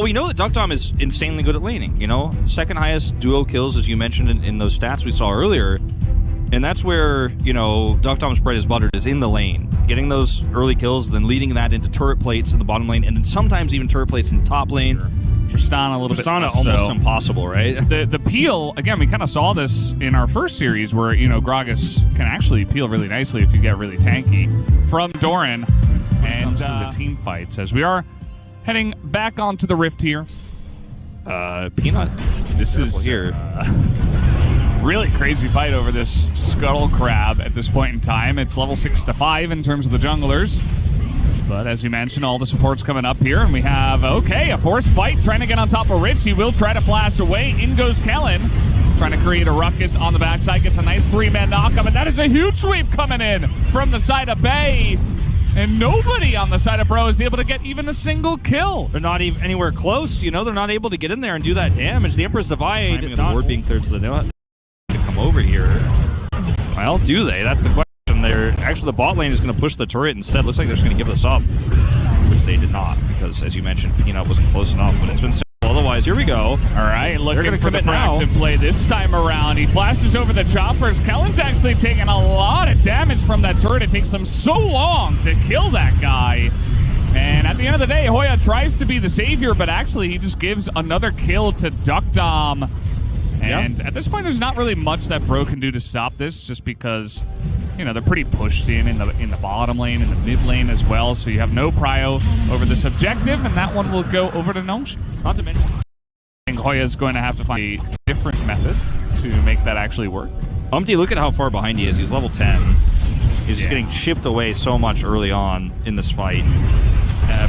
Well, we know that Duckdom is insanely good at laning, you know? Second highest duo kills, as you mentioned in those stats we saw earlier. And that's where, you know, Duckdom's bread is buttered, is in the lane. Getting those early kills, then leading that into turret plates in the bottom lane, and then sometimes even turret plates in the top lane. Tristana a little bit less almost so. impossible, right? The peel, again, we kind of saw this in our first series where, you know, Gragas can actually peel really nicely if you get really tanky from Doran. And the team fights as we are heading back onto the Rift here. Peanut. This is here. Really crazy fight over this Scuttle Crab at this point in time. It's level 6 to 5 in terms of the junglers. But as you mentioned, all the support's coming up here, and we have, okay, a forced fight trying to get on top of Rich. He will try to flash away. In goes Kellen, trying to create a ruckus on the backside. Gets a nice 3-man knockup, and that is a huge sweep coming in from the side of Bay. And nobody on the side of Bro is able to get even a single kill. They're not even anywhere close, you know? They're not able to get in there and do that damage. The Emperor's Divide, the ward being cleared, so they don't have to come over here. Well, do they? That's the question. They're actually, the bot lane is going to push the turret instead. Looks like they're just going to give this up, which they did not, because as you mentioned, Peanut wasn't close enough, but it's been simple otherwise. Here we go. All right, looking for the now. proactive play this time around. He flashes over the choppers. Kellen's actually taking a lot of damage from that turret. It takes them so long to kill that guy. And at the end of the day, Hoya tries to be the savior, but actually he just gives another kill to Duckdom. And at this point, there's not really much that Bro can do to stop this, just because, you know, they're pretty pushed in the bottom lane, in the mid lane as well. So you have no prio over this objective, and that one will go over to Gnome. Not to mention, I think Hoya's going to have to find a different method to make that actually work. Umpty, look at how far behind he is. He's level 10. He's just getting chipped away so much early on in this fight.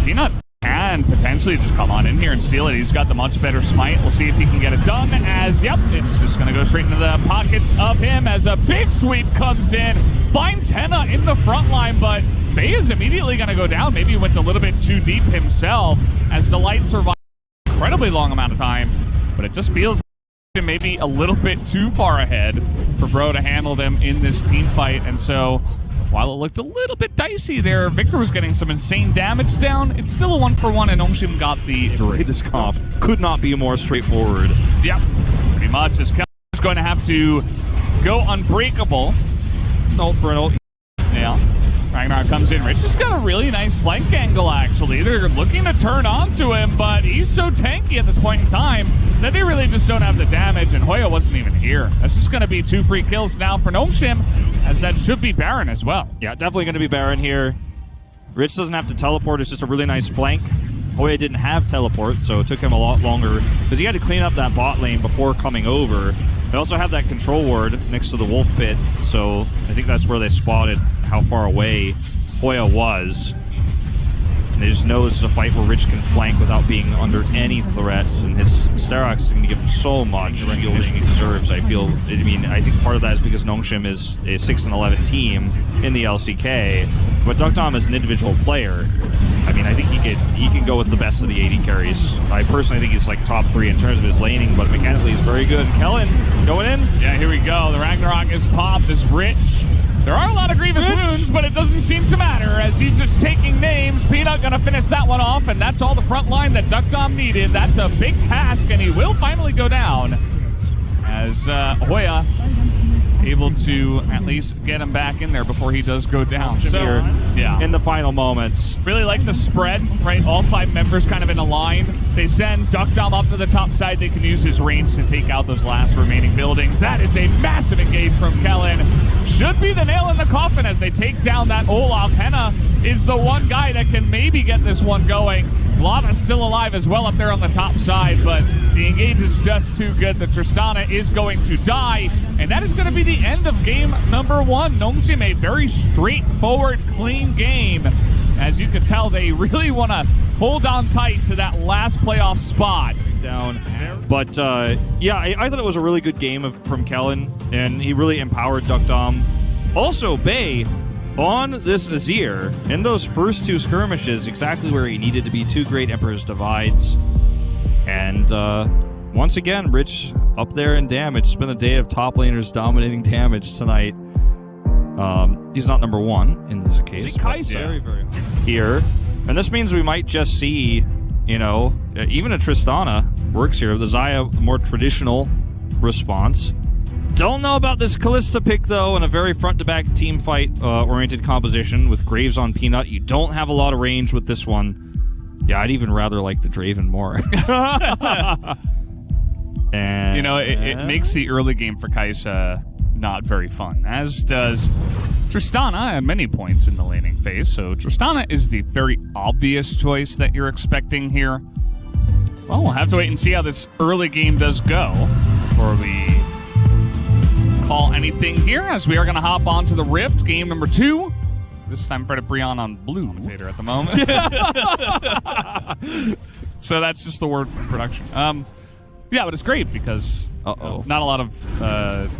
Peanut can potentially just come on in here and steal it. He's got the much better smite. We'll see if he can get it done as, yep, it's just going to go straight into the pockets of him as a big sweep comes in. Finds Henna in the front line, but Bay is immediately going to go down. Maybe he went a little bit too deep himself as Delight survived an incredibly long amount of time, but it just feels maybe a little bit too far ahead for Bro to handle them in this team fight. And so while it looked a little bit dicey there, Victor was getting some insane damage down. It's still a 1-for-1, and Omshim got the... This comp could not be more straightforward. Yep, pretty much. As Kelly is going to have to go unbreakable. Ult for an ult. Yeah. Ragnar comes in. Rich has got a really nice flank angle, actually. They're looking to turn onto him, but he's so tanky at this point in time that they really just don't have the damage, and Hoya wasn't even here. That's just going to be 2 free kills now for Gnomeshim, as that should be Baron as well. Yeah, definitely going to be Baron here. Rich doesn't have to teleport. It's just a really nice flank. Hoya didn't have teleport, so it took him a lot longer, because he had to clean up that bot lane before coming over. They also have that control ward next to the wolf pit, so I think that's where they spotted how far away Hoya was. And they just know this is a fight where Rich can flank without being under any threats, and his Sterox is going to give him so much shielding he deserves. I think part of that is because Nongshim is a 6-11 team in the LCK, but Duckdom is an individual player. I mean, I think he can go with the best of the AD carries. I personally think he's like top 3 in terms of his laning, but mechanically he's very good. Kellen going in. Yeah, here we go. The Ragnarok is popped as Rich. There are a lot of grievous wounds, but it doesn't seem to matter as he's just taking names. Peanut going to finish that one off, and that's all the front line that Duckdom needed. That's a big task, and he will finally go down as Hoya able to at least get him back in there before he does go down. So, yeah, in the final moments. Really like the spread, right? All 5 members kind of in a line. They send Duckdom up to the top side. They can use his range to take out those last remaining buildings. That is a massive engage from Kellen. Should be the nail in the coffin as they take down that Olaf. Henna is the one guy that can maybe get this one going. Lava's still alive as well up there on the top side, but the engage is just too good. The Tristana is going to die, and that is going to be the end of game number 1. Gnomeshim, a very straightforward, clean game. As you can tell, they really want to hold on tight to that last playoff spot. Down. But, yeah, I thought it was a really good game from Kellen, and he really empowered Duckdom. Also, Bay, on this Azir, in those first 2 skirmishes, exactly where he needed to be. 2 great Emperor's Divides. And, once again, Rich up there in damage. It's been a day of top laners dominating damage tonight. He's not number 1 in this case. Kai'Sa Very, very here. And this means we might just see, You know, even a Tristana works here. The Xayah, more traditional response. Don't know about this Kalista pick, though, in a very front-to-back team fight-oriented composition with Graves on Peanut. You don't have a lot of range with this one. Yeah, I'd even rather like the Draven more. And you know, it makes the early game for Kai'Sa not very fun, as does Tristana at many points in the laning phase. So Tristana is the very obvious choice that you're expecting here. Well, we'll have to wait and see how this early game does go before we call anything here, as we are going to hop onto the Rift, game number 2. This time Fred Brion on blue commentator at the moment. So that's just the word for production. Yeah, but it's great because not a lot of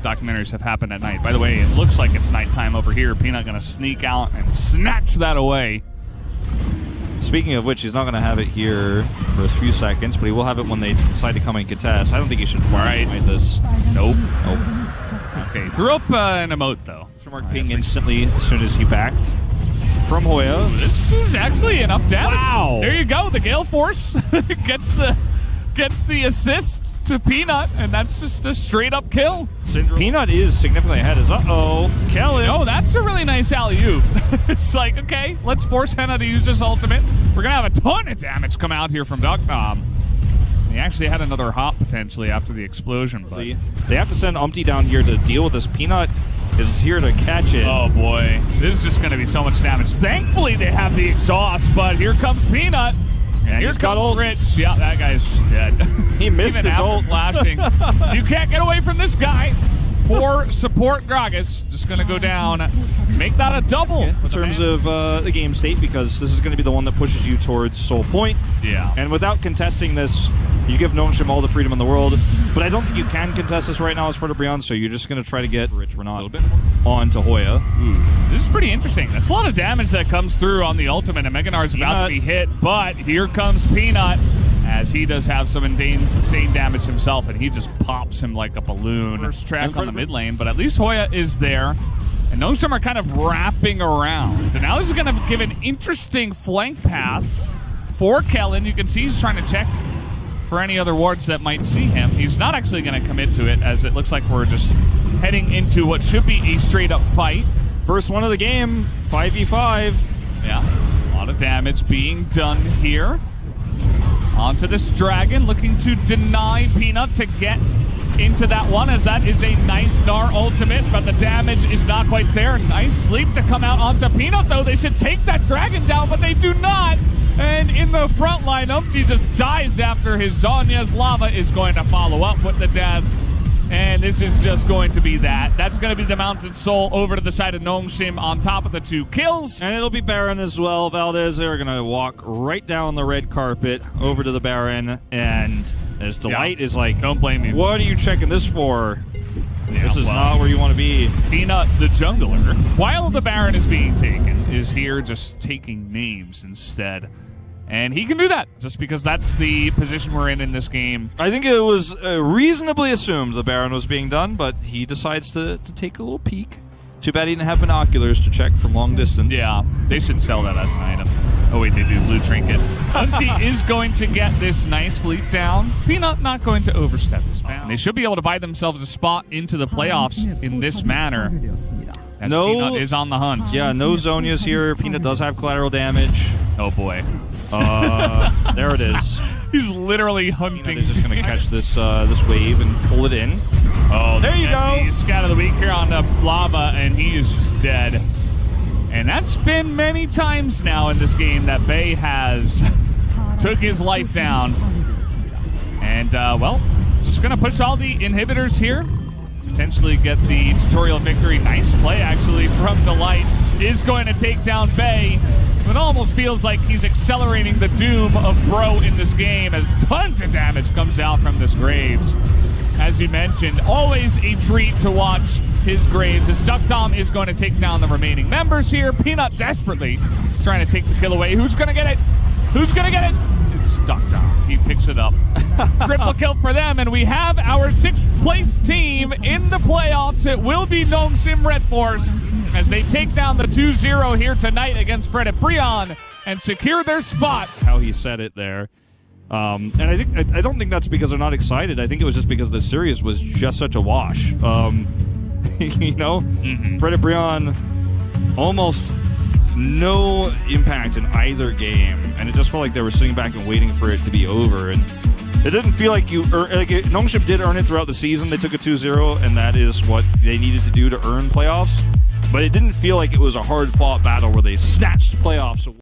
documentaries have happened at night. By the way, it looks like it's nighttime over here. Peanut going to sneak out and snatch that away. Speaking of which, he's not going to have it here for a few seconds, but he will have it when they decide to come and contest. I don't think he should fight this. Nope. Okay, threw up an emote, though. Mark ping instantly as soon as he backed from Hoya. This is actually enough damage. Wow. There you go. The Gale Force gets the assist to Peanut, and that's just a straight-up kill. Peanut is significantly ahead. Kellen. Oh, that's a really nice alley-oop. It's like, okay, let's force Henna to use this ultimate. We're going to have a ton of damage come out here from Duckdom. He actually had another hop, potentially, after the explosion. But they have to send Umpty down here to deal with this. Peanut is here to catch it. Oh, boy. This is just going to be so much damage. Thankfully, they have the exhaust, but here comes Peanut. And here comes Rich. Yeah, that guy's dead. He missed his ult. Flashing. You can't get away from this guy. Poor support Gragas. Just going to go down. Make that a double. In terms of the game state, because this is going to be the one that pushes you towards Soul Point. Yeah. And without contesting this, you give Nongshim all the freedom in the world. But I don't think you can contest this right now as Fortebrion, so you're just going to try to get Rich Renat on to Hoya. This is pretty interesting. That's a lot of damage that comes through on the ultimate, and Meganar's about to be hit, but here comes Peanut, as he does have some insane damage himself, and he just pops him like a balloon. First track on the mid lane, but at least Hoya is there. And Nongshim are kind of wrapping around. So now this is going to give an interesting flank path for Kellen. You can see he's trying to check for any other wards that might see him. He's not actually going to commit to it, as it looks like we're just heading into what should be a straight-up fight. First one of the game, 5v5. Yeah, a lot of damage being done here. Onto this dragon, looking to deny Peanut to get into that one, as that is a nice Gnar ultimate, but the damage is not quite there. Nice sleep to come out onto Peanut, though. They should take that dragon down, but they do not. And in the front line, Umpty just dies after his Zonya's lava is going to follow up with the death. And this is just going to be that. That's going to be the Mounted Soul over to the side of Nongshim on top of the 2 kills. And it'll be Baron as well. Valdez, they're going to walk right down the red carpet over to the Baron. And as Delight is like, don't blame me. What are you checking this for? Yeah, this is not where you want to be. Peanut, the jungler, while the Baron is being taken, is here just taking names instead. And he can do that, just because that's the position we're in this game. I think it was reasonably assumed the Baron was being done, but he decides to take a little peek. Too bad he didn't have binoculars to check from long distance. Yeah, they should sell that as an item. Oh wait, they do. Blue Trinket. Umpty is going to get this nice leap down. Peanut not going to overstep his bound. They should be able to buy themselves a spot into the playoffs in this manner. As Peanut is on the hunt. Yeah, no Zonias here. Peanut does have collateral damage. Oh boy. There it is. He's literally hunting. He's just going to catch this wave and pull it in. Oh, there you go. Scout of the week here on the lava, and he is just dead. And that's been many times now in this game that Bay has took his life down. And, well, just going to push all the inhibitors here. Potentially get the tutorial victory. Nice play, actually, from Delight. Is going to take down Bay. It almost feels like he's accelerating the doom of Bro in this game, as tons of damage comes out from this Graves. As you mentioned, always a treat to watch his Graves, as Duckdom is going to take down the remaining members here. Peanut desperately trying to take the kill away. Who's going to get it? Who's going to get it? It's Duckdom. He picks it up. Triple kill for them, and we have our 6th place team in the playoffs. It will be Nongshim Red Force, as they take down the 2-0 here tonight against Fred Brion and secure their spot. How he said it there. And I don't think that's because they're not excited. I think it was just because the series was just such a wash. You know, Fred and Brion almost no impact in either game, and it just felt like they were sitting back and waiting for it to be over. And it didn't feel like Nongshim did earn it throughout the season. They took a 2-0, and that is what they needed to do to earn playoffs. But it didn't feel like it was a hard-fought battle where they snatched playoffs away.